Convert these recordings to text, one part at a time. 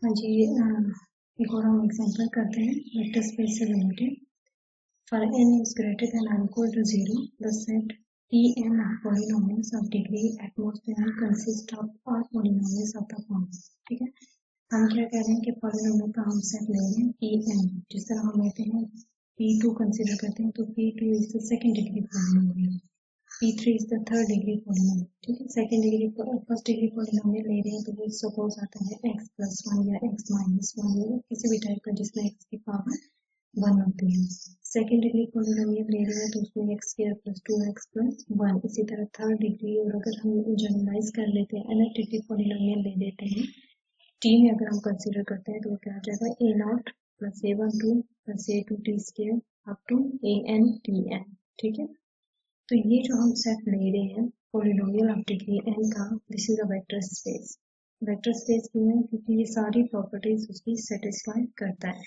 हाँ जी, एक और हम एग्जांपल करते हैं वेक्टर स्पेस से related. For n is greater than or equal to 0, the set Pn of polynomials of degree at most n consist of all polynomials of the form। ठीक है, हम क्या कह रहे हैं कि पॉलिनोमियल का हम सेट ले रहे हैं Pn। जिस तरह हम लेते हैं P2 कंसीडर करते हैं तो P2 is the second degree polynomial, P3 is the third degree polynomial। ठीक है, second degree first degree polynomial ले रहे हैं तो वो सपोज आता है x प्लस 1 या x माइनस 1 या किसी भी टाइप का जिसमें x की पावर 1 होती है। सेकंड डिग्री पॉलिनोमियल ले रहे हैं तो उसमें x square plus 2x plus 1। इसी तरह थर्ड डिग्री, और अगर हम जनरलाइज कर लेते हैं nth डिग्री पॉलिनोमियल ले लेते हैं t में अगर हम कंसीडर करते हैं तो वो क्या आ जाएगा a0 plus a12 plus a2t square up to an tn। ठीक है, तो ये जो हम सेट ले रहे हैं पॉलिनोमियल ऑफ डिग्री n का, this is a vector space. Vector space क्यों है? क्योंकि ये सारी प्रॉपर्टीज उसकी सेटिस्फाई करता है।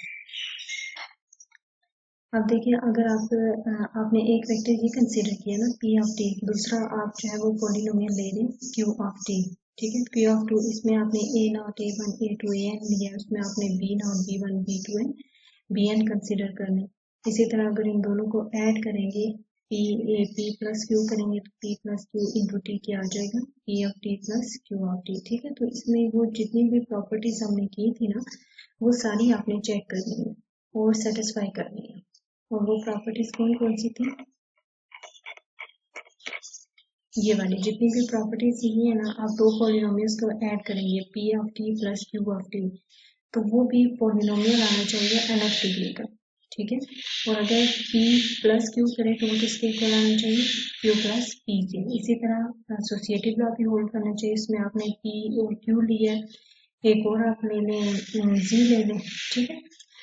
अब देखिए, अगर आपने एक वेक्टर ये कंसीडर किया ना p ऑफ t, दूसरा आप जो है वो पॉलिनोमियल ले रहे हैं q ऑफ t। ठीक है, q ऑफ 2, इसमें आपने a0 a1 a2 an लिया, उसमें आपने b0 b1 b2 and bn consider करना। इसी तरह अगर इन दोनों को ऐड करेंगे p प्लस क्यू करेंगे तो p plus Q into T क्या आ जाएगा, p of t plus q of t। ठीक है, तो इसमें वो जितनी भी प्रॉपर्टीज हमने की थी ना वो सारी आपने चेक करनी है और सेटिस्फाई करनी है। और वो प्रॉपर्टीज कौन कौन सी थी? ये वाली जितनी भी प्रॉपर्टीज ये है ना, आप दो पॉलिनोमियल्स को ऐड करेंगे p of t plus q of t, तो वो भी पॉलिनोमियल आना चाहिए nth डिग्री का। ठीक है, और अगर p प्लस क्यू करें तो वो किसके इक्वल आना चाहिए, q प्लस p के। इसी तरह एसोसिएटिव लॉ भी होल्ड करना चाहिए, इसमें आपने p और q लिया, एक और आप ले लें z ले लें। ठीक है,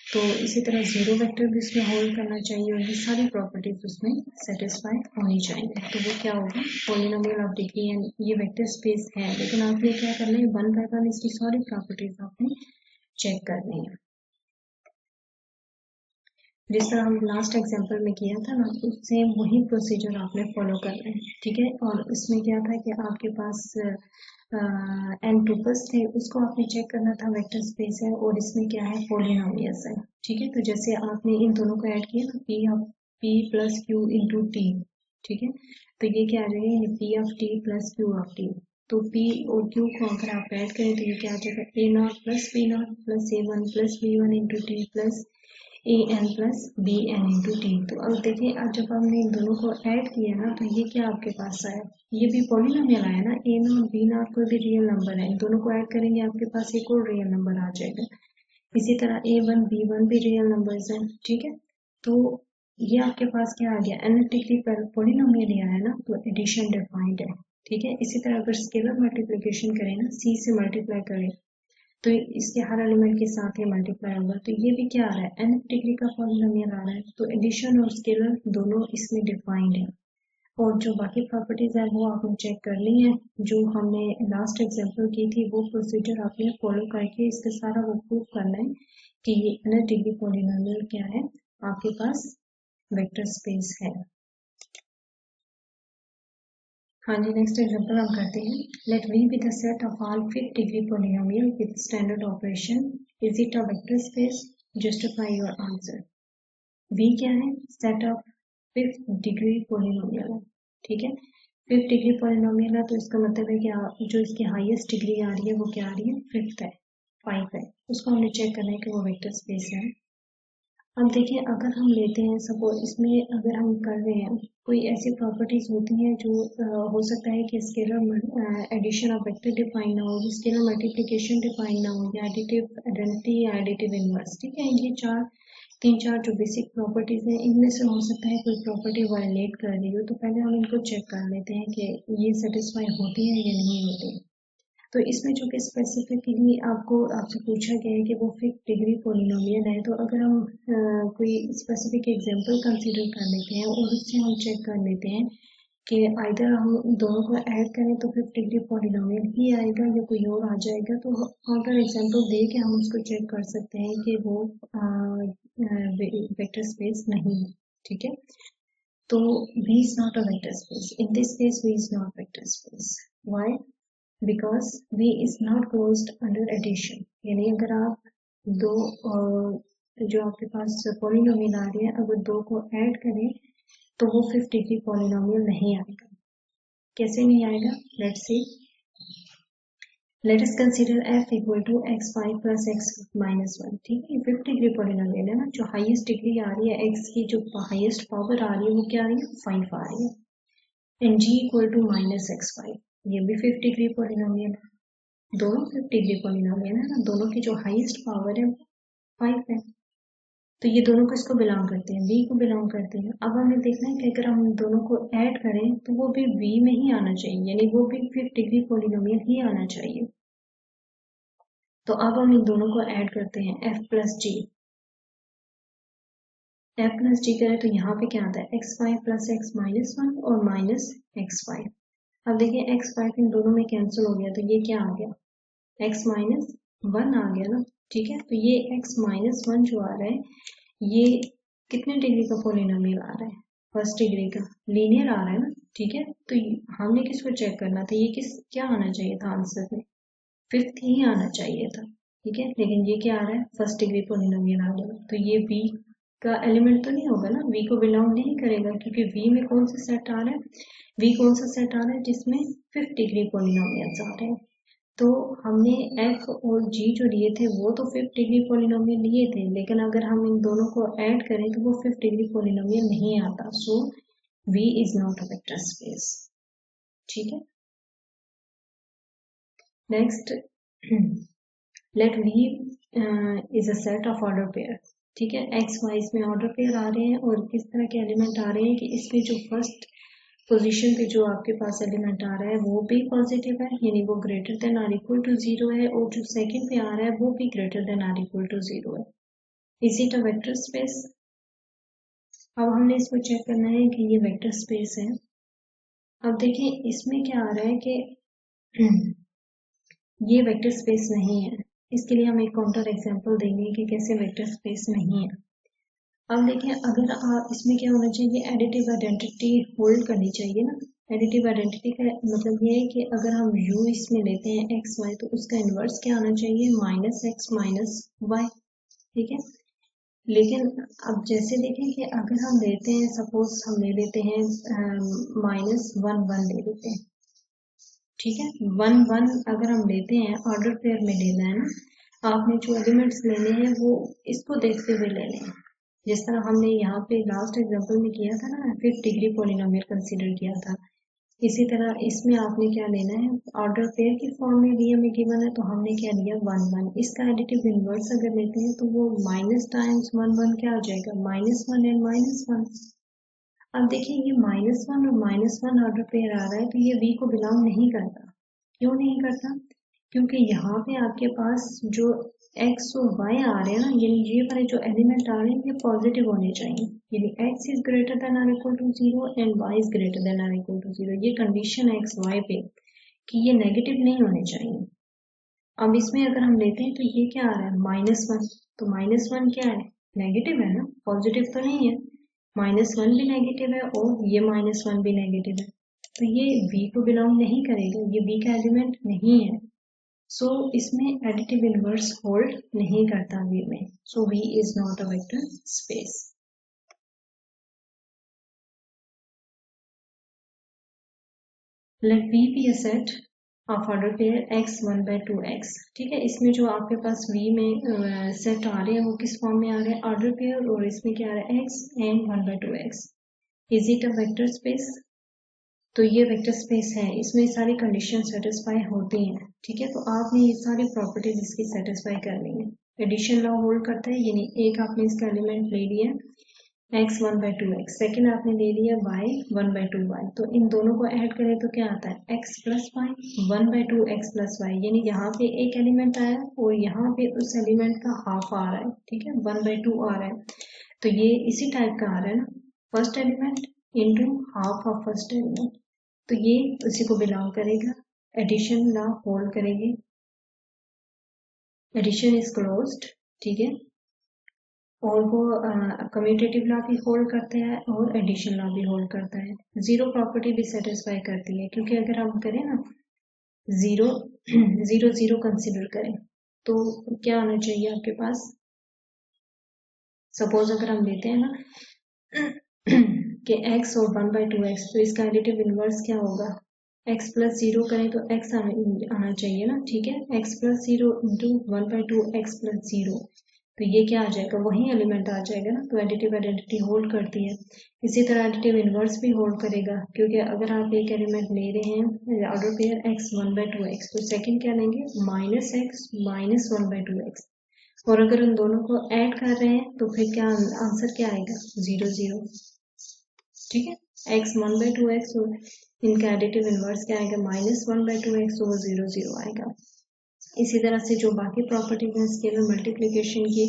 तो इसी तरह जीरो वेक्टर भी उसमें होल्ड करना चाहिए और ये सारी प्रॉपर्टीज उसमें सेटिस्फाई होनी चाहिए। तो वो क्या होगा, पॉलिनोमियल ऑफ डिग्री n, ये वेक्टर स्पेस है, लेकिन आपने क्या करना है, वन बाय वन इसकी सारी प्रॉपर्टीज आपने चेक करनी है। जिस तरह हम लास्ट एग्जांपल में किया था ना, सेम वही प्रोसीजर आपने फॉलो करना है। ठीक है, और इसमें क्या था कि आपके पास n टुपल्स थे, उसको आपने चेक करना था वेक्टर स्पेस है, और इसमें क्या है, पॉलिनोमियल्स है। ठीक है, तो जैसे आपने इन दोनों को ऐड किया ना, p of p plus Q into T. ठीक है, तो ये क्या आ जाएगा, p of t plus q of t। तो p और q को अगर आप ऐड करें तो ये क्या आ जाएगा, a0 plus b0 plus a1 plus b1 into T plus an plus B N into T. तो अब देखिए, अब जब हमने इन दोनों को ऐड किया ना तो ये क्या आपके पास आया, ये भी पॉलिनोमियल आया ना, ए नॉट बी नॉट कोई भी रियल नंबर है, इन दोनों को ऐड करेंगे आपके पास एक और रियल नंबर आ जाएगा। इसी तरह a1 b1 भी रियल नंबर्स हैं। ठीक है, तो ये आपके पास क्या आ गया, nth डिग्री पर पॉलिनोमियल ही आया ना, तो एडिशन डिफाइंड है। ठीक है, इसी तरह अगर स्केलर मल्टीप्लिकेशन करें ना, c से मल्टीप्लाई करें तो इसके हर एलिमेंट के साथ ही मल्टीप्लाई होगा, तो ये भी क्या आ रहा है, nth डिग्री का पॉलिनोमियल आ रहा है। तो एडिशन और स्केलर दोनों इसमें डिफाइंड है। और जो बाकी प्रॉपर्टीज है वो आपने चेक करनी है, जो हमने लास्ट एग्जांपल की थी वो प्रोसीजर आपने फॉलो करके इसका सारा वो प्रूव करना है कि ये nth डिग्री पॉलिनोमियल क्या है, आपके पास वेक्टर स्पेस है। हाँ जी, नेक्स्ट एग्जांपल हम करते हैं। Let V be the set of all fifth degree polynomial with standard operation. Is it a vector space? Justify your answer. V क्या है, set of fifth degree polynomial है। ठीक है, फिफ्थ डिग्री पोलिनोमियल है तो इसका मतलब है कि जो इसकी हाईएस्ट डिग्री आ रही है वो क्या आ रही है, फिफ्थ है, 5 है। उसको हमने चेक करना है कि वो वेक्टर स्पेस है। अब देखिए, अगर हम लेते हैं सपोज, इसमें अगर हम कर रहे हैं कोई ऐसी प्रॉपर्टीज होती हैं जो हो सकता है कि scalar addition of vector define ना हो, स्केलर मल्टीप्लिकेशन डिफाइन ना हो, या एडिटिव आइडेंटिटी या एडिटिव इनवर्स। ठीक है, ये तीन चार जो बेसिक प्रॉपर्टीज हैं, इनमें से हो सकता है कोई प्रॉपर्टी वायलेट कर रही हो, तो पहले हम इनको चेक कर लेते हैं कि ये सेटिस्फाई होती है या नहीं होती। तो इसमें जो कि स्पेसिफिकली आपसे पूछा गया है कि वो फिफ्थ डिग्री पोलिनोमियल है, तो अगर हम कोई स्पेसिफिक एग्जांपल कंसीडर कर लेते हैं और उससे हम चेक कर लेते हैं कि आइदर हम दोनों को ऐड करें तो फिफ्थ डिग्री पोलिनोमियल ही आएगा या कोई और आ जाएगा, तो अगर एग्जांपल दे के हम उसको चेक कर सकते हैं कि वो वेक्टर स्पेस नहीं है। ठीक है, तो V is not a vector space. In this case, V is not vector space. Why? Because V is not closed under addition. यानी अगर आप दो जो आपके पास पॉलिनोमियल आ रही है अगर दो को ऐड करें तो वो 5 डिग्री पॉलिनोमियल नहीं आएगा। कैसे नहीं आएगा? Let's see, let us consider f equal to x5 plus x minus 1। ठीक है, 5 डिग्री पॉलिनोमियल है ना, जो हाईएस्ट डिग्री आ रही है x की, जो हाईएस्ट पावर आ रही है वो क्या आ रही है? 5 आ रही है। And g equal to minus x5, ये भी 5 डिग्री पॉलिनोमियल है, दोनों 5 डिग्री पॉलिनोमियल है ना, दोनों की जो हाईएस्ट पावर है 5 है। तो ये दोनों किसको बिलोंग करते हैं? v को बिलोंग करते हैं। अब हमें देखना है कि अगर हम दोनों को ऐड करें तो वो भी v में ही आना चाहिए, यानी वो भी 5 डिग्री पॉलिनोमियल ही आना चाहिए। तो अब हम इन दोनों को ऐड करते हैं, f प्लस जी। f प्लस जी करें तो यहाँ पे क्या आता है? x5 प्लस x माइनस 1 और माइनस x5। अब देखिए x5 इन दोनों में कैंसिल हो गया तो ये क्या आ गया? x माइनस 1 आ गया ना। ठीक है, तो ये x माइनस 1 जो आ रहा है ये कितने डिग्री का पॉलिनोमियल आ रहा है? फर्स्ट डिग्री का, लीनियर आ रहा है ना। ठीक है, तो हमने किसको चेक करना था? ये क्या आना चाहिए था आंसर में? 5th ही आना चाहिए था। ठीक है, लेकिन ये क्या आ रहा है? फर्स्ट डिग्री पॉलिनोमियल आ गया। तो ये v का एलिमेंट तो नहीं होगा ना, v को बिलोंग नहीं करेगा, क्योंकि v में कौन सा सेट आ रहा है? v कौन सा सेट आ रहा है जिसमें 5th डिग्री पॉलिनोमियल्स आ रहे हैं। तो हमने f और g जो लिए थे वो तो 5th डिग्री पॉलिनोमियल लिए थे, लेकिन अगर हम इन दोनों को ऐड करें तो वो 5th डिग्री पॉलिनोमियल नहीं आता। So v is not a vector space. ठीक है, next, let v is a set of order pair. ठीक है, एक्स वाई में ऑर्डर पेयर आ रहे हैं और किस तरह के एलिमेंट आ रहे हैं कि इसमें जो फर्स्ट पोजीशन पे जो आपके पास एलिमेंट आ रहा है वो भी पॉजिटिव है, यानी वो greater than or equal to 0 है, और जो सेकंड पे आ रहा है वो भी greater than or equal to 0 है। Is it a vector space? अब हमने इसको चेक करना है कि ये वेक्टर स्पेस है। अब देखिए इसमें क्या आ रहा है कि ये वेक्टर स्पेस नहीं है। इसके लिए हम एक काउंटर एग्जांपल देंगे कि कैसे वेक्टर स्पेस नहीं है। अब देखिए, अगर आप इसमें क्या होना चाहिए? एडिटिव आइडेंटिटी होल्ड करनी चाहिए ना। एडिटिव आइडेंटिटी का मतलब ये है कि अगर हम u इसमें लेते हैं एक्स वाई तो उसका इन्वर्स क्या आना चाहिए? Minus X minus Y. ठीक है, लेकिन अब जैसे देखें कि अगर हम लेते हैं, सपोज हम ले लेते हैं माइनस 1 1 ले लेते हैं। ठीक है, 1 1 अगर हम लेते हैं, ऑर्डर पेयर में लेना है ना, आपने जो एलिमेंट्स लेने हैं वो इसको देखते हुए लेने हैं। जिस तरह हमने यहाँ पे लास्ट एग्जांपल में किया था ना, 5th डिग्री पॉलिनोमियल कंसीडर किया था, इसी तरह इसमें आपने क्या लेना है? ऑर्डर पेयर की फॉर्म में भी हमें गिवन है तो हमने क्या लिया? 1 1। इसका एडिटिव इनवर्स अगर लेते हैं तो वो माइनस टाइम्स 1 1 क्या आ जाएगा? Minus 1 and minus 1। अब देखिए ये माइनस 1 और माइनस 1 ऑर्डर पेयर आ रहा है तो ये v को बिलोंग नहीं करता। क्यों नहीं करता? क्योंकि यहाँ पे आपके पास जो x और y आ रहे हैं ना, यानी ये वाले जो एलिमेंट आ रहे हैं ये पॉजिटिव होने चाहिए, यानी x is greater than or equal to 0 and y is greater than or equal to 0। ये कंडीशन है x y पे कि ये नेगेटिव नहीं होने चाहिए। अब इसमें अगर हम लेते हैं तो ये क्या आ रहा है? माइनस 1। तो माइनस 1 क्या है? नेगेटिव है ना, पॉजिटिव तो नहीं है। माइनस 1 भी नेगेटिव है और ये माइनस 1 भी नेगेटिव है, तो ये v को बिलोंग नहीं करेगा, ये v का एलिमेंट नहीं है। सो इसमें एडिटिव इनवर्स होल्ड नहीं करता v में। So v is not a vector space. Let v be a set of order pair x 1 by 2x। ठीक है, इसमें जो आपके पास v में सेट आ रहे हैं वो किस फॉर्म में आ रहे हैं? ऑर्डर पेयर, और इसमें क्या आ रहा है? x and 1 by 2x। Is it a vector space? तो ये वेक्टर स्पेस है, इसमें सारी कंडीशन सेटिस्फाई होती हैं। ठीक है, तो आपने ये सारी प्रॉपर्टीज इसकी सेटिस्फाई करनी है। एडिशन लॉ होल्ड करता है, यानी एक आपने इसका एलिमेंट ले लिया x 1 by 2x, सेकेंड आपने ले लिया y 1 by 2y, तो इन दोनों को ऐड करें तो क्या आता है? x plus Y 1 by 2x plus Y, यानी यहाँ पे एक एलिमेंट आया और यहाँ पे उस एलिमेंट का हाफ आ रहा है। ठीक है, 1 by 2 आ रहा है, तो ये इसी टाइप का आ रहा है ना, first element into half of first element, तो ये उसी को बिलोंग करेगा। एडिशन लॉ होल्ड करेगी, एडिशन इज क्लोज्ड। ठीक है, और वो कम्यूटेटिव लॉ भी होल्ड करते हैं और एडिशन लॉ भी होल्ड करता है। जीरो प्रॉपर्टी भी सेटिस्फाई करती है, क्योंकि अगर हम करें ना जीरो जीरो जीरो कंसिडर करें तो क्या आना चाहिए आपके पास? सपोज अगर हम लेते हैं ना कि x और 1/2x, तो इसका एडिटिव इनवर्स क्या होगा? x प्लस जीरो करें तो x आना चाहिए ना, ठीक है। x plus zero into 1/2x plus zero, तो ये क्या आ जाएगा? वही एलिमेंट आ जाएगा ना, तो एडिटिव आइडेंटिटी होल्ड करती है। इसी तरह एडिटिव इनवर्स भी होल्ड करेगा, क्योंकि अगर आप एक एलिमेंट ले रहे हैं ऑर्डर पेयर x 1/2x, तो सेकंड क्या लेंगे? -x माइनस 1/2x, और अगर उन दोनों को ऐड कर रहे हैं तो फिर क्या आंसर क्या आएगा? 0 0, ठीक है। x 1/2x और इनका एडिटिव इनवर्स क्या आएगा? -1/2x, तो वो 0 0 आएगा। इसी तरह से जो बाकी प्रॉपर्टीज हैं स्केलर मल्टीप्लिकेशन की,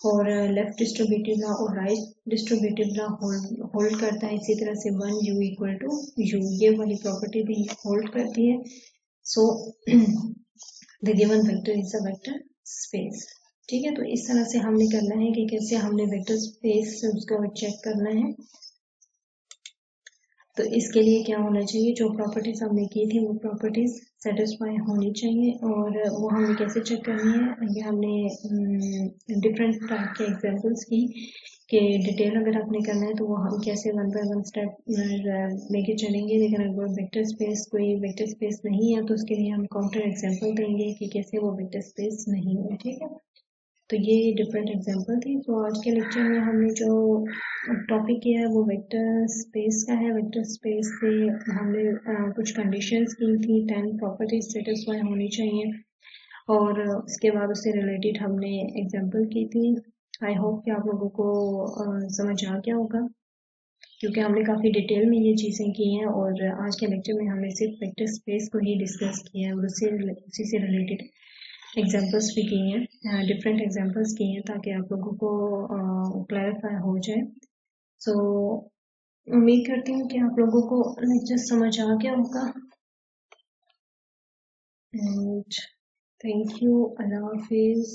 और लेफ्ट डिस्ट्रीब्यूटिव लॉ और राइट डिस्ट्रीब्यूटिव लॉ होल्ड करता है। इसी तरह से 1u इक्वल टू u, ये वाली प्रॉपर्टी भी होल्ड करती है। So the given vector is a vector space, ठीक है। तो इस तरह से हमने करना है कि कैसे हमने वेक्टर स्पेस उसका चेक करना है। तो इसके लिए क्या होना चाहिए? जो प्रॉपर्टीज हमने की थी वो प्रॉपर्टीज सेटिस्फाई होनी चाहिए, और वो हमने कैसे चेक करनी है? ये हमने डिफरेंट टाइप के एग्जांपल्स की कि डिटेल अगर आपने करना है तो वो हम कैसे 1 बाय 1 स्टेप लेके चलेंगे। लेकिन अगर वेक्टर स्पेस कोई वेक्टर स्पेस नहीं है तो उसके लिए हम काउंटर एग्जांपल देंगे कि कैसे वो वेक्टर स्पेस नहीं है, ठीक है। तो ये डिफरेंट एग्जांपल थी। तो आज के लेक्चर में हमने जो टॉपिक किया है वो वेक्टर स्पेस का है। वेक्टर स्पेस से हमने कुछ कंडीशंस की थी, 10 प्रॉपर्टीज सेटिस्फाई होनी चाहिए, और उसके बाद उससे रिलेटेड हमने एग्जांपल की थी। आई होप कि आप लोगों को समझ आ गया होगा, क्योंकि हमने काफ़ी डिटेल में ये चीज़ें की हैं, और आज के लेक्चर में हमने सिर्फ वेक्टर स्पेस को ही डिस्कस किया है, और उसी से रिलेटेड एग्जांपल्स भी किए हैं, डिफरेंट एग्जांपल्स किए हैं, ताकि आप लोगों को क्लैरिफाई हो जाए। सो उम्मीद करती हूँ कि आप लोगों को लेक्चर समझ आ गया होगा, एंड थैंक यू। अल्लाह हाफिज़।